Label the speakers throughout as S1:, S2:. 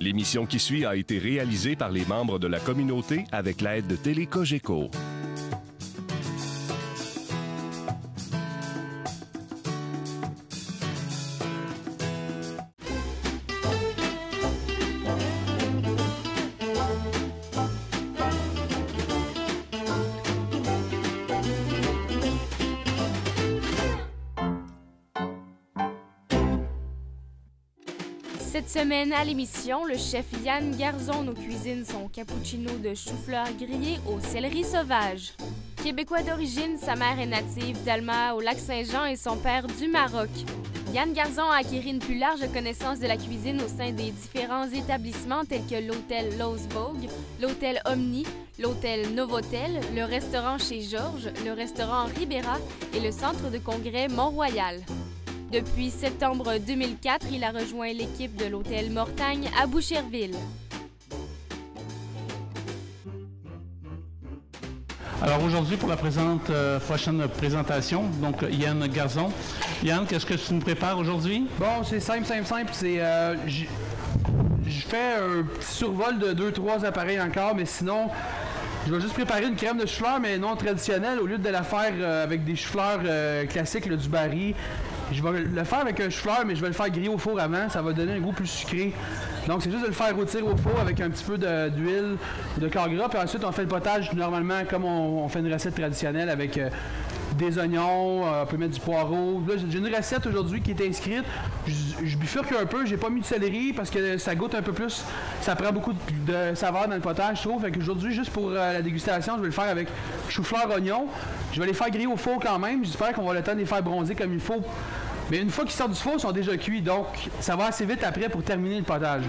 S1: L'émission qui suit a été réalisée par les membres de la communauté avec l'aide de Télé Cogeco.
S2: Cette semaine à l'émission, le chef Yann Garzon nous cuisine son cappuccino de chou-fleur grillé au céleri sauvage. Québécois d'origine, sa mère est native d'Alma au Lac-Saint-Jean et son père du Maroc. Yann Garzon a acquis une plus large connaissance de la cuisine au sein des différents établissements tels que l'hôtel Lowe's Vogue, l'hôtel Omni, l'hôtel Novotel, le restaurant chez Georges, le restaurant Ribera et le centre de congrès Mont-Royal. Depuis septembre 2004, il a rejoint l'équipe de l'hôtel Mortagne à Boucherville.
S3: Alors aujourd'hui, pour la prochaine présentation, donc Yann Garzon. Yann, qu'est-ce que tu nous prépares aujourd'hui?
S4: Bon, c'est simple. C'est, je fais un petit survol de 2-3 appareils encore, mais sinon, je vais juste préparer une crème de chou-fleur, mais non traditionnelle. Au lieu de la faire avec des choux-fleurs classiques, là, du Barry, je vais le faire avec un chou-fleur, mais je vais le faire griller au four avant. Ça va donner un goût plus sucré. Donc, c'est juste de le faire rôtir au four avec un petit peu d'huile ou de corps gras. Puis ensuite, on fait le potage normalement comme on fait une recette traditionnelle avec des oignons, on peut mettre du poireau. Là, j'ai une recette aujourd'hui qui est inscrite. Je bifurque un peu. J'ai pas mis de céleri parce que ça goûte un peu plus. Ça prend beaucoup de saveur dans le potage, je trouve. Fait qu'aujourd'hui, juste pour la dégustation, je vais le faire avec chou-fleur, oignon. Je vais les faire griller au four quand même. J'espère qu'on va le temps de les faire bronzer comme il faut. Mais une fois qu'ils sortent du four, ils sont déjà cuits, donc ça va assez vite après pour terminer le potage.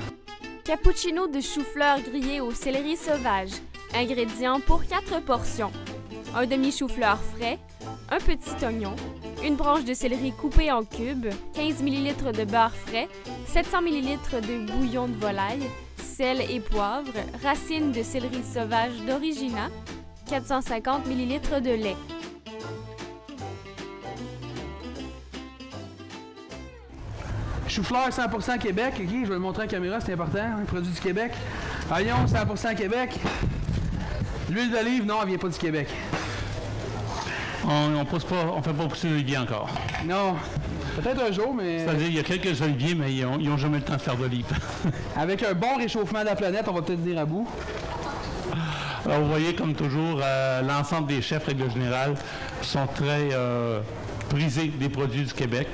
S2: Cappuccino de chou-fleur grillé au céleri sauvage. Ingrédients pour 4 portions. Un demi-chou-fleur frais, un petit oignon, une branche de céleri coupée en cubes, 15 ml de beurre frais, 700 ml de bouillon de volaille, sel et poivre, racines de céleri sauvage d'Origina, 450 ml de lait.
S4: Chou-fleur 100% Québec, ok, je vais le montrer en caméra, c'est important, un produit du Québec. Oignon 100% Québec. L'huile d'olive, non, elle vient pas du Québec.
S3: On fait pas pousser d'olivier encore.
S4: Non, peut-être un jour, mais...
S3: C'est-à-dire, il y a quelques oliviers, mais ils n'ont jamais le temps de faire d'olive.
S4: Avec un bon réchauffement de la planète, on va peut-être venir à bout.
S3: Alors, vous voyez, comme toujours, l'ensemble des chefs, règle générale, sont très prisés des produits du Québec.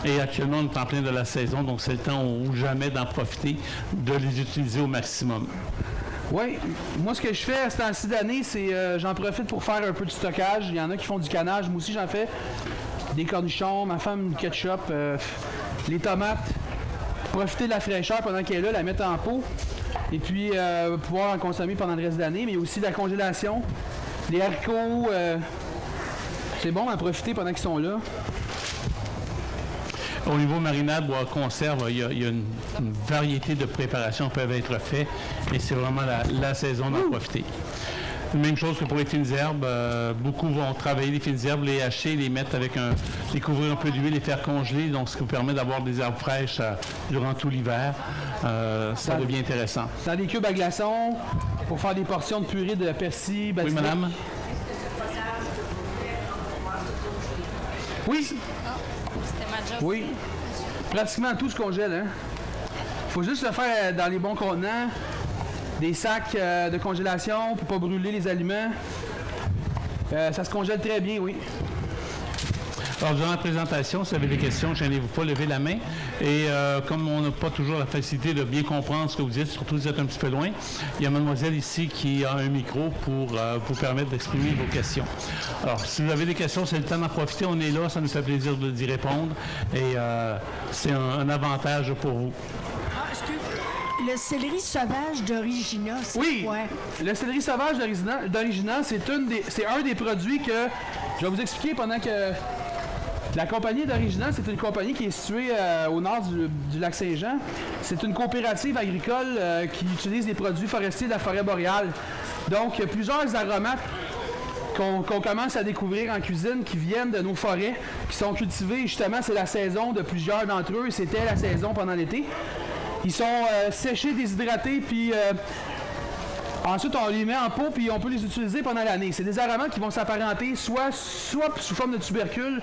S3: Et actuellement, on est en plein de la saison, donc c'est le temps ou jamais d'en profiter, de les utiliser au maximum.
S4: Oui, moi ce que je fais à ce temps-ci d'année, c'est j'en profite pour faire un peu de stockage. Il y en a qui font du canage, moi aussi j'en fais. Des cornichons, ma femme du ketchup, les tomates. Profiter de la fraîcheur pendant qu'elle est là, la mettre en pot. Et puis pouvoir en consommer pendant le reste de l'année. Mais il y a aussi de la congélation, les haricots. C'est bon d'en profiter pendant qu'ils sont là.
S3: Au niveau marinade ou conserve, il y a une variété de préparations qui peuvent être faites et c'est vraiment la saison d'en profiter. Même chose que pour les fines herbes, beaucoup vont travailler les fines herbes, les hacher, les mettre avec les couvrir un peu d'huile, les faire congeler, donc ce qui vous permet d'avoir des herbes fraîches durant tout l'hiver. Ça devient intéressant.
S4: Dans des cubes à glaçons, pour faire des portions de purée de persil, basilic.
S3: Oui, madame?
S4: Oui. Oui. Pratiquement tout se congèle, hein. Faut juste le faire dans les bons contenants. Des sacs de congélation pour pas brûler les aliments. Ça se congèle très bien, oui.
S3: Alors, durant la présentation, si vous avez des questions, gênez-vous pas, levez la main. Et comme on n'a pas toujours la facilité de bien comprendre ce que vous dites, surtout si vous êtes un petit peu loin, il y a mademoiselle ici qui a un micro pour vous permettre d'exprimer vos questions. Alors, si vous avez des questions, c'est le temps d'en profiter. On est là, ça nous fait plaisir d'y répondre. Et c'est un avantage pour vous.
S5: Ah, excuse. Le céleri sauvage d'Origina, c'est quoi?
S4: Le céleri sauvage d'Origina, c'est un des produits que je vais vous expliquer pendant que... La compagnie d'Origina, c'est une compagnie qui est située au nord du lac Saint-Jean. C'est une coopérative agricole qui utilise des produits forestiers de la forêt boréale. Donc, il y a plusieurs aromates qu'on commence à découvrir en cuisine qui viennent de nos forêts, qui sont cultivés. Justement, c'est la saison de plusieurs d'entre eux. C'était la saison pendant l'été. Ils sont séchés, déshydratés, puis ensuite on les met en pot, puis on peut les utiliser pendant l'année. C'est des aromates qui vont s'apparenter soit sous forme de tubercules,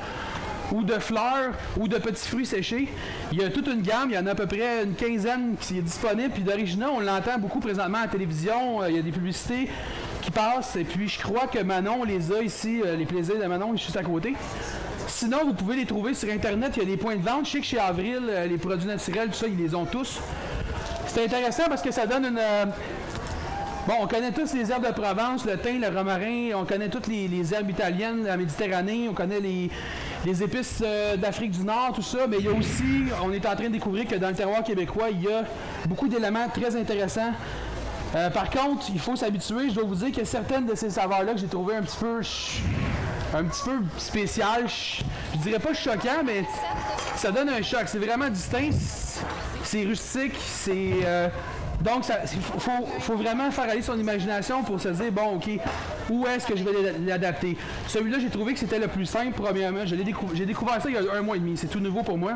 S4: ou de fleurs, ou de petits fruits séchés. Il y a toute une gamme, il y en a à peu près une quinzaine qui est disponible, puis d'Origina, on l'entend beaucoup présentement à la télévision, il y a des publicités qui passent, et puis je crois que Manon les a ici, les plaisirs de Manon, juste à côté. Sinon, vous pouvez les trouver sur Internet, il y a des points de vente. Je sais que chez Avril, les produits naturels, tout ça, ils les ont tous. C'est intéressant parce que ça donne une... Bon, on connaît tous les herbes de Provence, le thym, le romarin, on connaît toutes les herbes italiennes, la Méditerranée, on connaît les épices d'Afrique du Nord, tout ça, mais il y a aussi, on est en train de découvrir que dans le terroir québécois, il y a beaucoup d'éléments très intéressants. Par contre, il faut s'habituer, je dois vous dire que certaines de ces saveurs-là que j'ai trouvées un petit peu spéciales, je dirais pas choquant, mais ça donne un choc, c'est vraiment distinct, c'est rustique, c'est... Donc, il faut vraiment faire aller son imagination pour se dire, bon, OK, où est-ce que je vais l'adapter? Celui-là, j'ai trouvé que c'était le plus simple, premièrement. J'ai découvert ça il y a 1 mois et demi. C'est tout nouveau pour moi.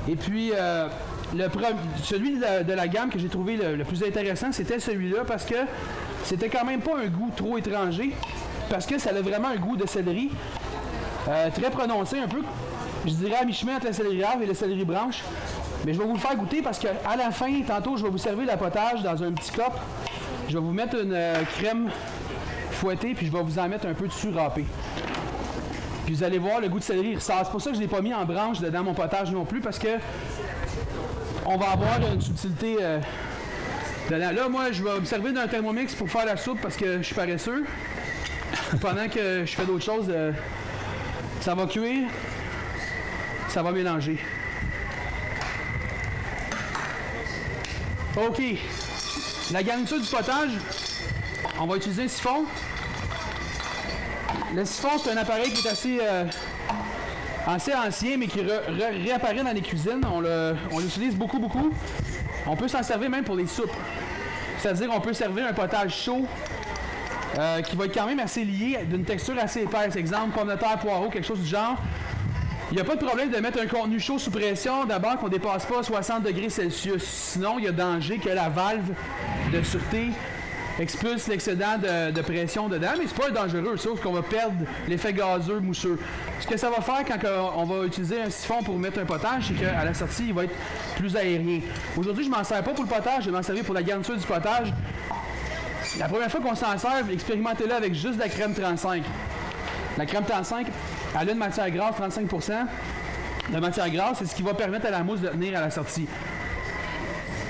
S4: Et puis, celui de la gamme que j'ai trouvé le plus intéressant, c'était celui-là parce que c'était quand même pas un goût trop étranger, parce que ça a vraiment un goût de céleri très prononcé, un peu, je dirais, à mi-chemin entre la céleri rave et la céleri branche. Mais je vais vous le faire goûter parce qu'à la fin, tantôt, je vais vous servir le potage dans un petit cop. Je vais vous mettre une crème fouettée, puis je vais vous en mettre un peu dessus râpé. Puis vous allez voir, le goût de céleri ressort. C'est pour ça que je ne l'ai pas mis en branche dans mon potage non plus, parce que on va avoir une subtilité dedans. Là, moi, je vais me servir d'un Thermomix pour faire la soupe parce que je suis paresseux. Pendant que je fais d'autres choses, ça va cuire, ça va mélanger. OK. La garniture du potage, on va utiliser un siphon. Le siphon, c'est un appareil qui est assez ancien, mais qui réapparaît dans les cuisines. On l'utilise beaucoup. On peut s'en servir même pour les soupes. C'est-à-dire qu'on peut servir un potage chaud qui va être quand même assez lié, d'une texture assez épaisse. Exemple, pomme de terre, poireau, quelque chose du genre. Il n'y a pas de problème de mettre un contenu chaud sous pression, d'abord qu'on ne dépasse pas 60 degrés Celsius. Sinon, il y a danger que la valve de sûreté expulse l'excédent de pression dedans, mais c'est pas dangereux, sauf qu'on va perdre l'effet gazeux, mousseux. Ce que ça va faire quand on va utiliser un siphon pour mettre un potage, c'est qu'à la sortie, il va être plus aérien. Aujourd'hui, je ne m'en sers pas pour le potage, je vais m'en servir pour la garniture du potage. La première fois qu'on s'en sert, expérimentez-le avec juste la crème 35. La crème 35, elle a une matière grasse, 35%. La matière grasse, c'est ce qui va permettre à la mousse de tenir à la sortie.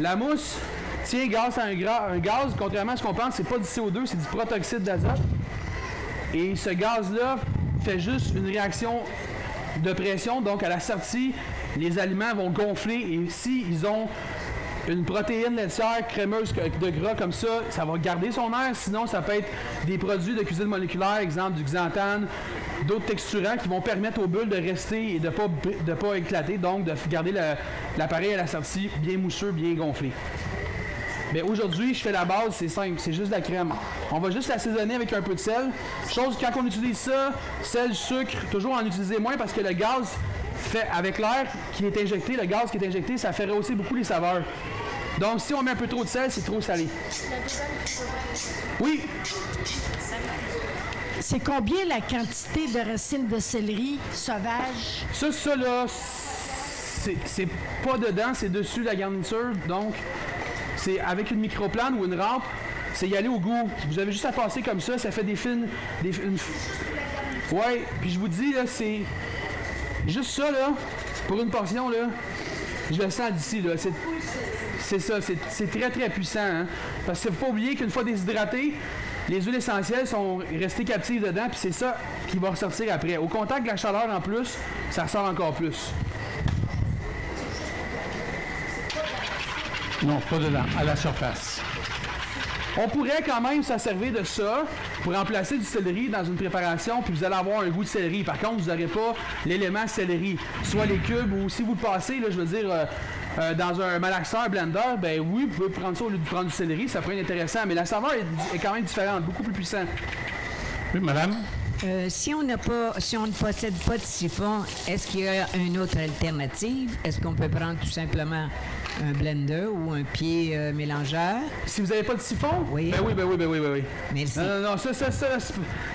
S4: La mousse tient grâce à un gaz, contrairement à ce qu'on pense, c'est pas du CO2, c'est du protoxyde d'azote. Et ce gaz-là fait juste une réaction de pression, donc à la sortie, les aliments vont gonfler et s'ils ont une protéine laitière crémeuse de gras comme ça, ça va garder son air. Sinon, ça peut être des produits de cuisine moléculaire, exemple du xanthane, d'autres texturants qui vont permettre aux bulles de rester et de pas éclater, donc de garder l'appareil à la sortie bien mousseux, bien gonflé. Mais aujourd'hui, je fais la base, c'est simple, c'est juste de la crème. On va juste l'assaisonner avec un peu de sel. Chose, quand on utilise ça, sel, sucre, toujours en utiliser moins parce que le gaz fait avec l'air qui est injecté, le gaz qui est injecté, ça fait rehausser beaucoup les saveurs. Donc, si on met un peu trop de sel, c'est trop salé. Oui.
S5: C'est combien la quantité de racines de céleri sauvage?
S4: Ça là, c'est pas dedans, c'est dessus la garniture. Donc, c'est avec une microplane ou une rampe, c'est y aller au goût. Vous avez juste à passer comme ça fait des fines... Ouais, puis je vous dis, là, c'est... Juste ça, là, pour une portion, là, je le sens d'ici, là. C'est ça, c'est très, très puissant, hein? Parce qu'il ne faut pas oublier qu'une fois déshydraté, les huiles essentielles sont restées captives dedans, puis c'est ça qui va ressortir après. Au contact de la chaleur, en plus, ça ressort encore plus.
S3: Non, pas dedans, à la surface.
S4: On pourrait quand même se servir de ça pour remplacer du céleri dans une préparation, puis vous allez avoir un goût de céleri. Par contre, vous n'aurez pas l'élément céleri, soit les cubes ou si vous le passez, là, je veux dire, dans un malaxeur blender, ben oui, vous pouvez prendre ça au lieu de prendre du céleri, ça pourrait être intéressant, mais la saveur est quand même différente, beaucoup plus puissante.
S3: Oui, madame?
S6: Si on ne possède pas de siphon, est-ce qu'il y a une autre alternative? Est-ce qu'on peut prendre tout simplement un blender ou un pied mélangeur.
S4: Si vous n'avez pas de siphon?
S6: Oui.
S4: Ben oui.
S6: Merci.
S4: Non, ça,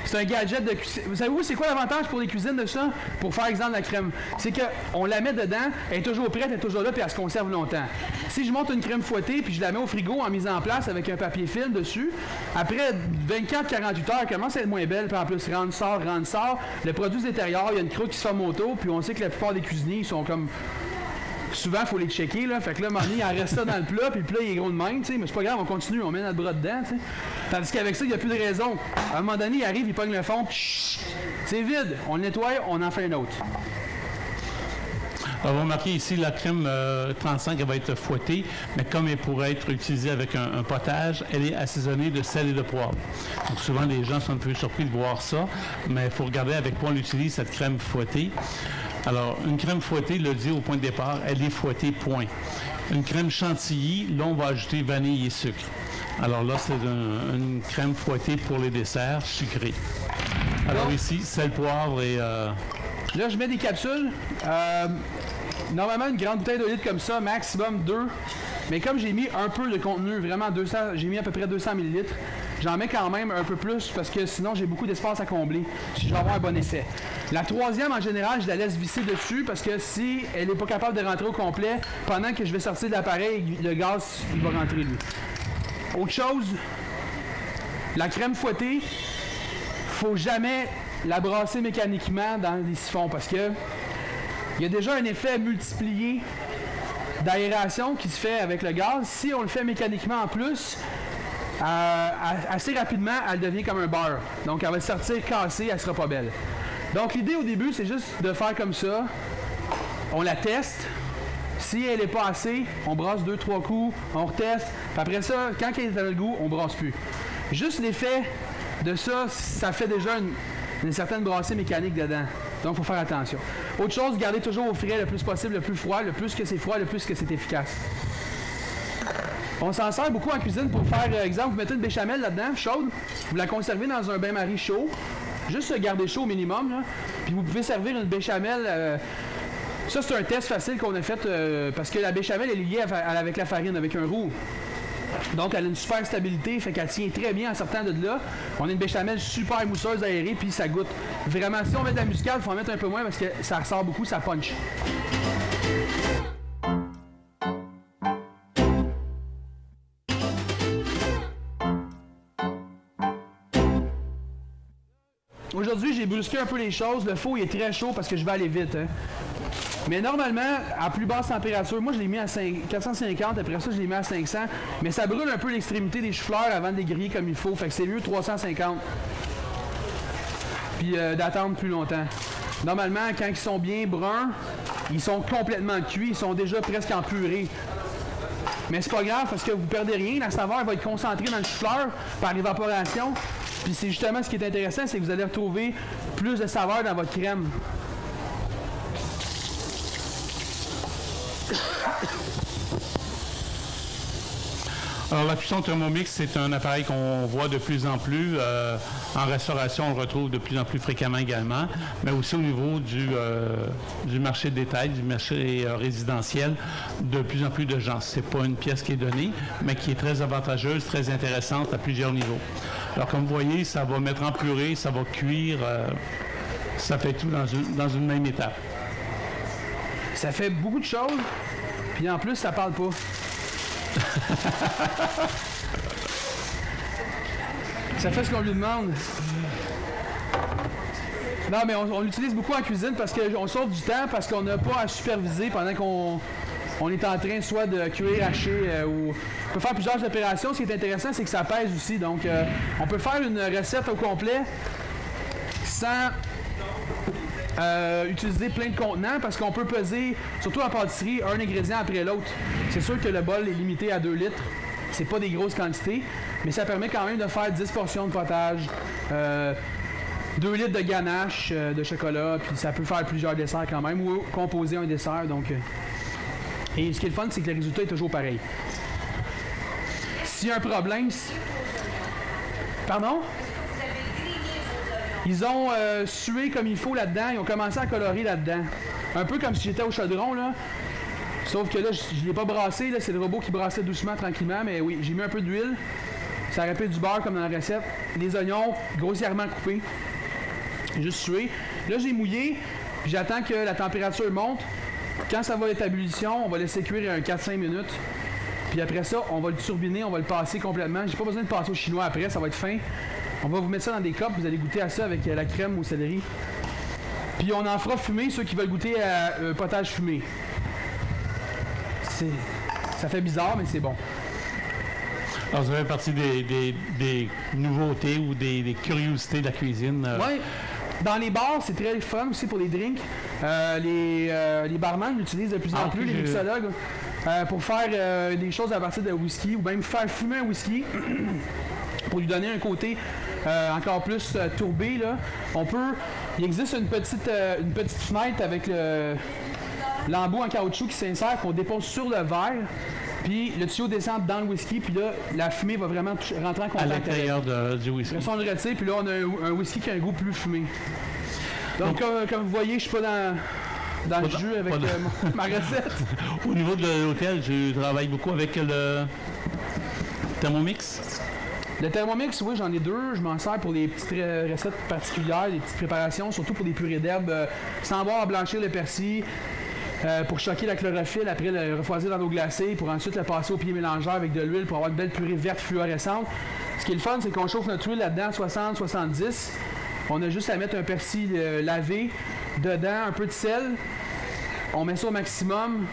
S4: c'est un gadget de cuisine. Vous savez c'est quoi l'avantage pour les cuisines de ça? Pour faire exemple la crème. C'est qu'on la met dedans, elle est toujours prête, elle est toujours là, puis elle se conserve longtemps. Si je monte une crème fouettée, puis je la mets au frigo en mise en place avec un papier film dessus, après 24-48 heures, elle commence à être moins belle, puis en plus, rentre, sort. Le produit se détériore, il y a une croûte qui se forme autour, puis on sait que la plupart des cuisiniers, ils sont comme... Souvent, il faut les checker, là. Fait que là, à un moment donné, il en reste ça dans le plat, puis le plat, il est gros de même, tu sais. Mais c'est pas grave, on continue, on met notre bras dedans, tu sais. Tandis qu'avec ça, il n'y a plus de raison. À un moment donné, il arrive, il pogne le fond, puis c'est vide. On le nettoie, on en fait un autre.
S3: Alors, vous remarquez ici, la crème 35, elle va être fouettée, mais comme elle pourrait être utilisée avec un potage, elle est assaisonnée de sel et de poivre. Donc, souvent, les gens sont un peu surpris de voir ça, mais il faut regarder avec quoi on utilise cette crème fouettée. Alors, une crème fouettée, le dit au point de départ, elle est fouettée, point. Une crème chantilly, là, on va ajouter vanille et sucre. Alors là, c'est une crème fouettée pour les desserts sucrés. Alors ici, sel, poivre et...
S4: Là, je mets des capsules. Normalement, une grande bouteille de litre comme ça, maximum 2. Mais comme j'ai mis un peu de contenu, vraiment 200, j'ai mis à peu près 200 ml, j'en mets quand même un peu plus parce que sinon, j'ai beaucoup d'espace à combler si je veux avoir un bon effet. La troisième, en général, je la laisse visser dessus parce que si elle n'est pas capable de rentrer au complet, pendant que je vais sortir de l'appareil, le gaz, il va rentrer, lui. Autre chose, la crème fouettée, faut jamais la brasser mécaniquement dans les siphons parce que il y a déjà un effet multiplié d'aération qui se fait avec le gaz. Si on le fait mécaniquement en plus, assez rapidement, elle devient comme un beurre. Donc, elle va sortir cassée, elle sera pas belle. Donc, l'idée au début, c'est juste de faire comme ça. On la teste. Si elle n'est pas assez, on brasse 2-3 coups, on reteste. Puis après ça, quand elle est dans le goût, on brasse plus. Juste l'effet de ça, ça fait déjà une certaine brassée mécanique dedans. Donc, il faut faire attention. Autre chose, gardez toujours au frais le plus possible, le plus froid. Le plus que c'est froid, le plus que c'est efficace. On s'en sert beaucoup en cuisine pour faire, exemple, vous mettez une béchamel là-dedans, chaude. Vous la conservez dans un bain-marie chaud. Juste se garder chaud au minimum. Là. Puis vous pouvez servir une béchamel... ça, c'est un test facile qu'on a fait parce que la béchamel est liée avec la farine, avec un roux. Donc, elle a une super stabilité, fait qu'elle tient très bien en sortant de là. On a une béchamel super mousseuse aérée, puis ça goûte. Vraiment, si on met de la muscade, il faut en mettre un peu moins parce que ça ressort beaucoup, ça punch. Aujourd'hui, j'ai brusqué un peu les choses. Le four il est très chaud parce que je vais aller vite. Hein. Mais normalement, à plus basse température, moi je l'ai mis à 450, après ça je l'ai mis à 500, mais ça brûle un peu l'extrémité des choux-fleurs avant de les griller comme il faut, fait que c'est mieux 350. Puis d'attendre plus longtemps. Normalement, quand ils sont bien bruns, ils sont complètement cuits, ils sont déjà presque en purée. Mais c'est pas grave parce que vous perdez rien, la saveur va être concentrée dans le chou-fleur par l'évaporation. Puis c'est justement ce qui est intéressant, c'est que vous allez retrouver plus de saveur dans votre crème.
S3: Alors, la cuisson Thermomix, c'est un appareil qu'on voit de plus en plus. En restauration, on le retrouve de plus en plus fréquemment également, mais aussi au niveau du marché de détail, du marché résidentiel, de plus en plus de gens. Ce n'est pas une pièce qui est donnée, mais qui est très avantageuse, très intéressante à plusieurs niveaux. Alors, comme vous voyez, ça va mettre en purée, ça va cuire, ça fait tout dans une même étape.
S4: Ça fait beaucoup de choses, puis en plus, ça parle pas. Ça fait ce qu'on lui demande. Non, mais on l'utilise beaucoup en cuisine parce qu'on sauve du temps, parce qu'on n'a pas à superviser pendant qu'on est en train soit de cuire, hacher ou... On peut faire plusieurs opérations. Ce qui est intéressant, c'est que ça pèse aussi. Donc, on peut faire une recette au complet sans... utiliser plein de contenants parce qu'on peut peser, surtout en pâtisserie, un ingrédient après l'autre. C'est sûr que le bol est limité à 2 litres. C'est pas des grosses quantités, mais ça permet quand même de faire 10 portions de potage, 2 litres de ganache de chocolat, puis ça peut faire plusieurs desserts quand même, ou composer un dessert. Donc, et ce qui est le fun, c'est que le résultat est toujours pareil. S'il y a un problème... Pardon? Ils ont sué comme il faut là-dedans. Ils ont commencé à colorer là-dedans. Un peu comme si j'étais au chaudron, là. Sauf que là, je ne l'ai pas brassé, là, c'est le robot qui brassait doucement, tranquillement, mais oui, j'ai mis un peu d'huile. Ça rappelle du beurre comme dans la recette. Les oignons grossièrement coupés. Juste tués. Là, j'ai mouillé, puis j'attends que la température monte. Quand ça va être à ébullition, on va laisser cuire un 4-5 minutes. Puis après ça, on va le turbiner, on va le passer complètement. J'ai pas besoin de passer au chinois après, ça va être fin. On va vous mettre ça dans des copes, vous allez goûter à ça avec la crème au céleri. Puis on en fera fumer, ceux qui veulent goûter à potage fumé. Ça fait bizarre, mais c'est bon.
S3: Alors, ça fait partie des nouveautés ou des curiosités de la cuisine.
S4: Oui. Dans les bars, c'est très fun aussi pour les drinks. Les barman l'utilisent de plus en plus, les mixologues, pour faire des choses à partir de whisky ou même faire fumer un whisky pour lui donner un côté encore plus tourbé. Là. Il existe une petite fenêtre avec l'embout en caoutchouc qui s'insère, qu'on dépose sur le verre. Puis le tuyau descend dans le whisky, puis là, la fumée va vraiment rentrer en contact
S3: à l'intérieur du whisky.
S4: Après ça, on le retire, puis là, on a un whisky qui a un goût plus fumé. Donc, comme vous voyez, je suis pas dans le jus avec ma recette.
S3: Au niveau de l'hôtel, je travaille beaucoup avec le Thermomix.
S4: Le Thermomix, oui, j'en ai deux. Je m'en sers pour les petites recettes particulières, les petites préparations, surtout pour des purées d'herbes, sans avoir à blanchir le persil. Pour choquer la chlorophylle, après le refroidir dans l'eau glacée, pour ensuite le passer au pied mélangeur avec de l'huile pour avoir une belle purée verte fluorescente. Ce qui est le fun, c'est qu'on chauffe notre huile là-dedans 60-70. On a juste à mettre un persil lavé dedans, un peu de sel. On met ça au maximum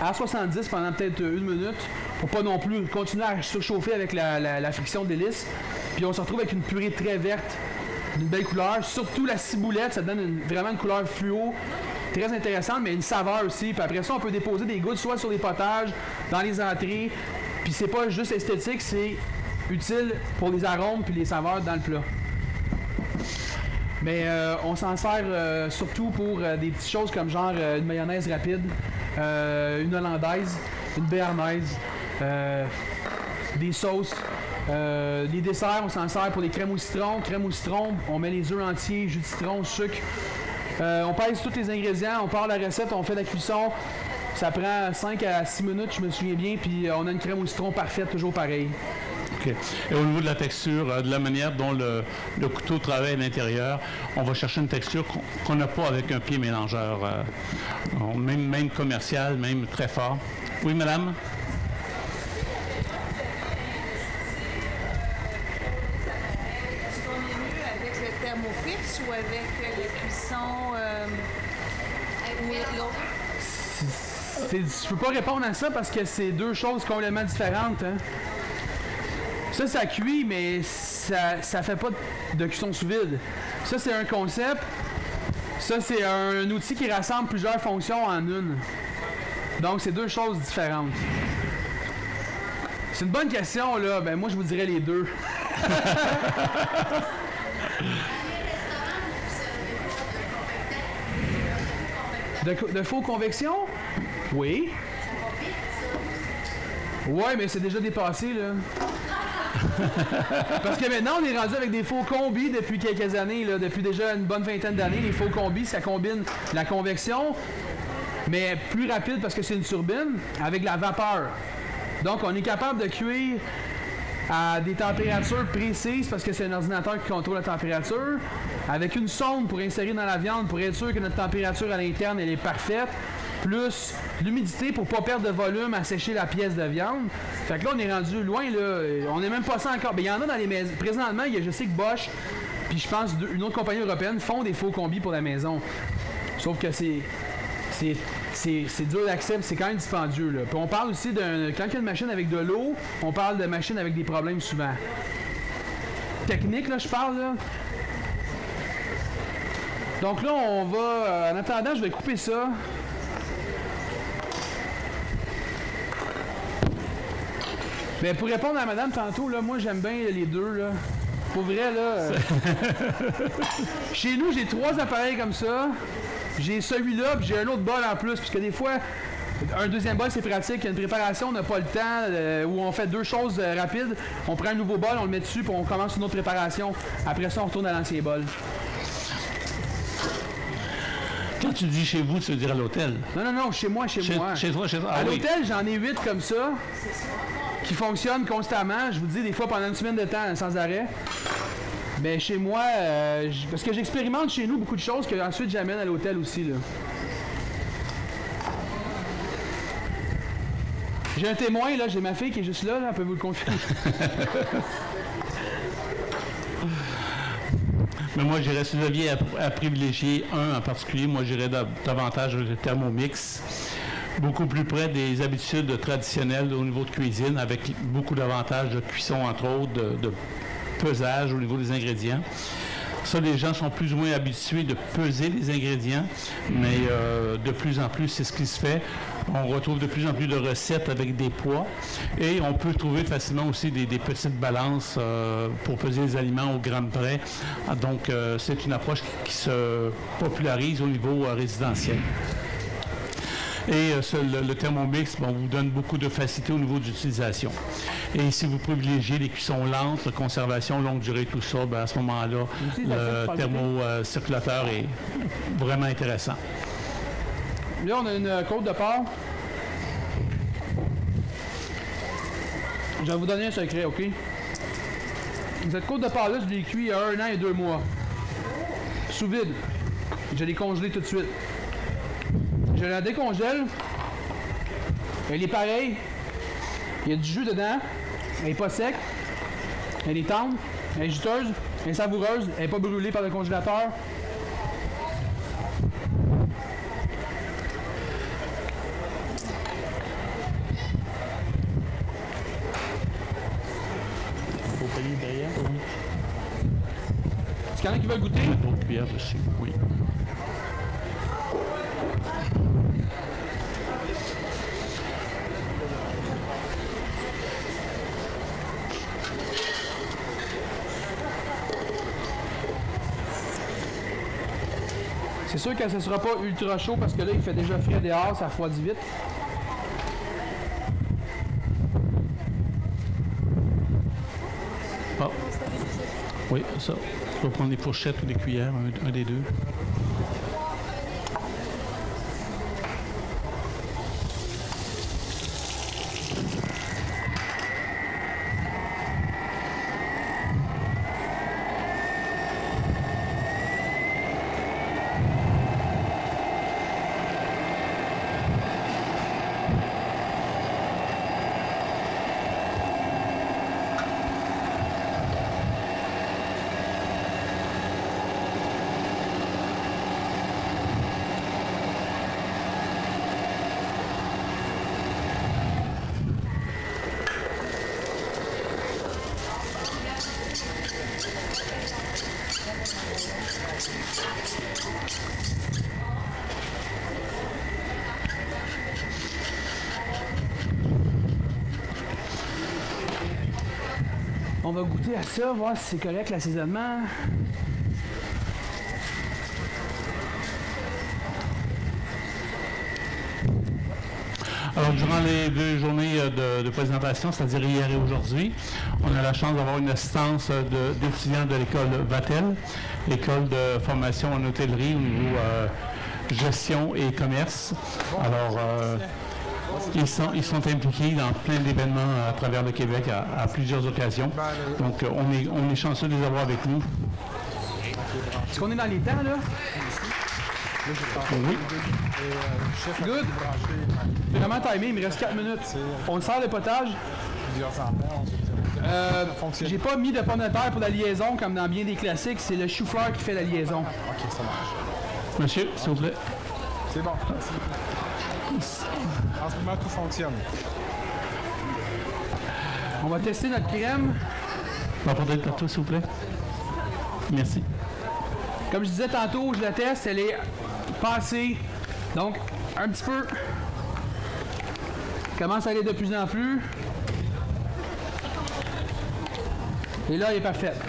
S4: à 70 pendant peut-être 1 minute pour pas non plus continuer à surchauffer avec la friction d'hélice. Puis on se retrouve avec une purée très verte, d'une belle couleur. Surtout la ciboulette, ça donne vraiment une couleur fluo. Très intéressante, mais une saveur aussi. Puis après ça, on peut déposer des gouttes soit sur les potages, dans les entrées. Puis c'est pas juste esthétique, c'est utile pour les arômes puis les saveurs dans le plat. Mais on s'en sert surtout pour des petites choses comme genre une mayonnaise rapide, une hollandaise, une béarnaise, des sauces. Les desserts, on s'en sert pour les crèmes au citron. Crème au citron, on met les œufs entiers, jus de citron, sucre. On pèse tous les ingrédients, on part la recette, on fait la cuisson. Ça prend 5 à 6 minutes, je me souviens bien, puis on a une crème au citron parfaite, toujours pareil.
S3: OK. Et au niveau de la texture, de la manière dont le couteau travaille à l'intérieur, on va chercher une texture qu'on n'a pas avec un pied mélangeur, même commercial, même très fort. Oui, madame?
S7: Thermofix ou avec la cuisson l'autre?
S4: Je peux pas répondre à ça parce que c'est deux choses complètement différentes. Hein. Ça cuit, mais ça fait pas de cuisson sous vide. Ça, c'est un concept. Ça, c'est un outil qui rassemble plusieurs fonctions en une. Donc, c'est deux choses différentes. C'est une bonne question, là. Ben, moi, je vous dirais les deux. De faux convection? Oui. Ouais, mais c'est déjà dépassé, là. Parce que maintenant, on est rendu avec des faux combis depuis quelques années, là, depuis déjà une bonne vingtaine d'années. Les faux combis, ça combine la convection, mais plus rapide parce que c'est une turbine, avec la vapeur. Donc, on est capable de cuire à des températures précises parce que c'est un ordinateur qui contrôle la température, avec une sonde pour insérer dans la viande pour être sûr que notre température à l'interne elle est parfaite, plus l'humidité pour pas perdre de volume à sécher la pièce de viande. Fait que là, on est rendu loin, là. On n'est même pas ça encore. Il y en a dans les maisons. Présentement, je sais que Bosch, puis je pense une autre compagnie européenne, font des faux combis pour la maison. Sauf que c'est dur d'accès, c'est quand même dispendieux. Là. Puis on parle aussi quand il y a une machine avec de l'eau, on parle de machines avec des problèmes souvent. Technique, là, je parle, là. Donc là, on va... en attendant, je vais couper ça. Mais pour répondre à madame tantôt, là, moi, j'aime bien les deux, là. Pour vrai, là... Chez nous, j'ai 3 appareils comme ça. J'ai celui-là, puis j'ai un autre bol en plus, puisque des fois, un deuxième bol, c'est pratique. Il y a une préparation, on n'a pas le temps, où on fait 2 choses rapides. On prend un nouveau bol, on le met dessus, puis on commence une autre préparation. Après ça, on retourne à l'ancien bol.
S3: Quand tu dis chez vous, tu veux dire à l'hôtel?
S4: Non, chez moi.
S3: Chez toi. Ah,
S4: à
S3: oui.
S4: l'hôtel, j'en ai 8 comme ça, qui fonctionnent constamment. Je vous dis, des fois pendant une semaine de temps, sans arrêt. Mais chez moi, parce que j'expérimente chez nous beaucoup de choses que ensuite j'amène à l'hôtel aussi, là. J'ai un témoin, là, j'ai ma fille qui est juste là, elle peut vous le confier.
S3: Mais moi, j'irais, si vous aviez à privilégier un en particulier, moi, j'irais davantage le Thermomix, beaucoup plus près des habitudes traditionnelles au niveau de cuisine, avec beaucoup d'avantages de cuisson, entre autres, de pesage au niveau des ingrédients. Ça, les gens sont plus ou moins habitués de peser les ingrédients, mais de plus en plus, c'est ce qui se fait. On retrouve de plus en plus de recettes avec des poids et on peut trouver facilement aussi des petites balances pour peser les aliments au gramme près. Donc, c'est une approche qui se popularise au niveau résidentiel. Et le Thermomix vous donne beaucoup de facilité au niveau d'utilisation. Et si vous privilégiez les cuissons lentes, la conservation longue durée, tout ça, à ce moment-là, le thermocirculateur est vraiment intéressant.
S4: Là, on a une côte de porc. Je vais vous donner un secret, OK? Cette côte de porc-là, je l'ai cuit il y a 1 an et 2 mois. Sous vide. Je l'ai congelée tout de suite. Je la décongèle. Elle est pareille. Il y a du jus dedans. Elle n'est pas sec. Elle est tendre. Elle est juteuse. Elle est savoureuse. Elle n'est pas brûlée par le congélateur.
S3: Faut payer derrière? Oui.
S4: Est-ce qu'il y en a qui veulent goûter?
S3: D'autres cuillères dessus, oui.
S4: C'est sûr que ce ne sera pas ultra chaud parce que là, il fait déjà frais dehors, ça refroidit vite.
S3: Ah. Oui, ça. Tu vas prendre des fourchettes ou des cuillères, un des deux.
S4: On va goûter à ça, voir si c'est correct l'assaisonnement.
S3: Alors, durant les 2 journées de présentation, c'est-à-dire hier et aujourd'hui, on a la chance d'avoir une assistance d'étudiants de l'école Vatel, l'école de formation en hôtellerie au niveau gestion et commerce. Alors, ils sont impliqués dans plein d'événements à travers le Québec à plusieurs occasions. Donc, on est chanceux de les avoir avec nous.
S4: Est-ce qu'on est dans les temps, là?
S3: Oui.
S4: Good. C'est vraiment timé, il me reste 4 minutes. On sert le potage. J'ai pas mis de pommes de terre pour la liaison comme dans bien des classiques, c'est le chou-fleur qui fait la liaison.
S8: Ok, ça marche.
S3: Monsieur, s'il vous plaît.
S8: C'est bon. En ce moment, tout fonctionne.
S4: On va tester notre crème.
S3: On va prendre le plateau, s'il vous plaît. Merci.
S4: Comme je disais tantôt, je la teste, elle est passée. Donc, un petit peu. Commence à aller de plus en plus. Et là, elle est parfaite.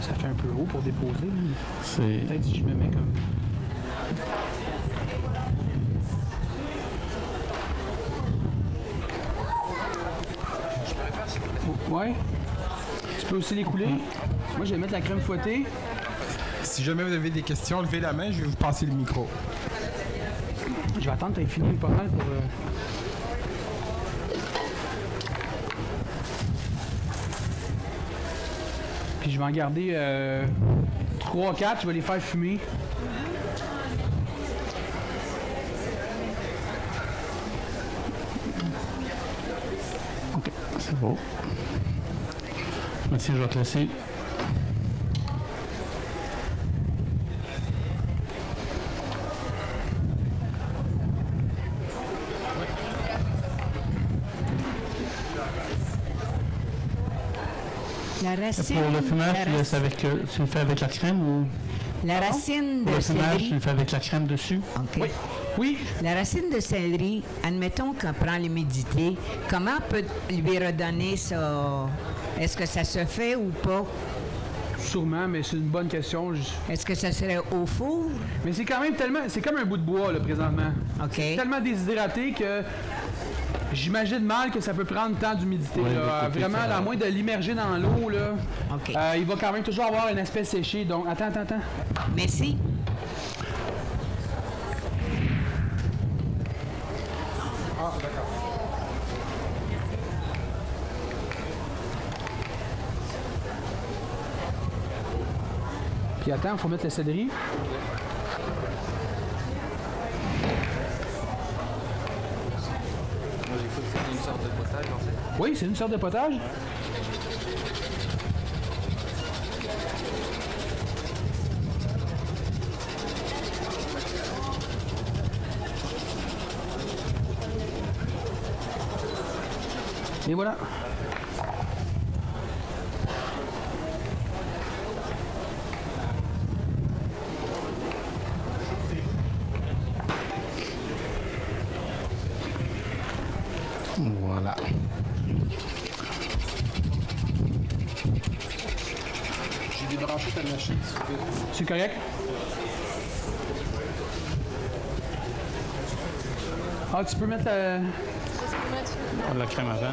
S4: Ça fait un peu haut pour déposer. Peut-être si je me mets comme... Ouais. Tu peux aussi les couler. Moi, je vais mettre la crème fouettée.
S8: Si jamais vous avez des questions, levez la main, je vais vous passer le micro.
S4: Je vais attendre que tu aies fini pas mal pour... Puis je vais en garder 3-4, je vais les faire fumer.
S3: OK, c'est beau. Mathieu, je vais te laisser.
S6: La racine.
S3: Pour le fumage, tu le fais avec la crème ou?
S6: La racine
S3: Pour
S6: de
S3: le fumage,
S6: céleri.
S3: tu le fais avec la crème dessus?
S6: OK.
S4: Oui. Oui.
S6: La racine de céleri, admettons qu'on prend l'humidité, comment on peut lui redonner ça? Est-ce que ça se fait ou pas?
S4: Sûrement, mais c'est une bonne question.
S6: Est-ce que ça serait au four?
S4: Mais c'est quand même tellement... C'est comme un bout de bois, là, présentement.
S6: OK.
S4: Tellement déshydraté que... J'imagine mal que ça peut prendre tant d'humidité.
S3: Oui,
S4: Là.
S3: écoutez,
S4: Vraiment,
S3: ça-
S4: à moins de l'immerger dans l'eau, là,
S6: OK.
S4: il va quand même toujours avoir un aspect séché. Donc, attends.
S6: Merci.
S8: Ah, d'accord.
S4: Puis attends, il faut mettre le céleri.
S9: Moi j'ai cru que c'était une sorte de potage en fait.
S4: Oui, c'est une sorte de potage. Et voilà.
S3: Voilà.
S8: J'ai débranché ta machine, si tu veux.
S4: C'est correct? Ah, tu peux mettre la...
S3: La crème avant.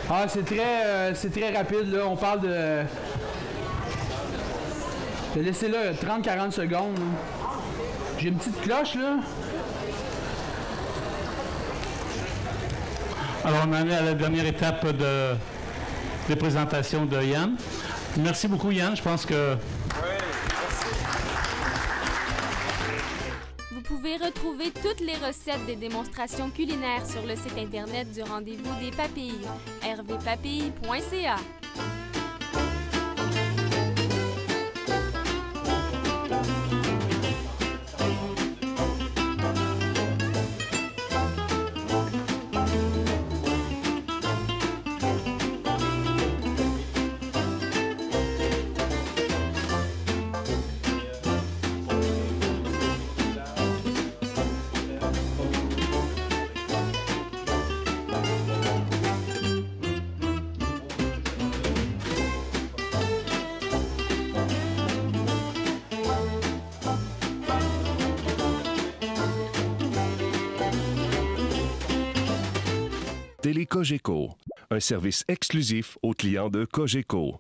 S4: Ah, c'est très rapide, là. On parle de laisser là 30-40 secondes. Là. J'ai une petite cloche, là.
S3: Alors, on en est à la dernière étape des présentations de Yann. Merci beaucoup, Yann. Je pense que...
S2: Vous pouvez retrouver toutes les recettes des démonstrations culinaires sur le site internet du Rendez-vous des Papilles, rvpapilles.ca.
S1: Télé Cogeco, un service exclusif aux clients de Cogeco.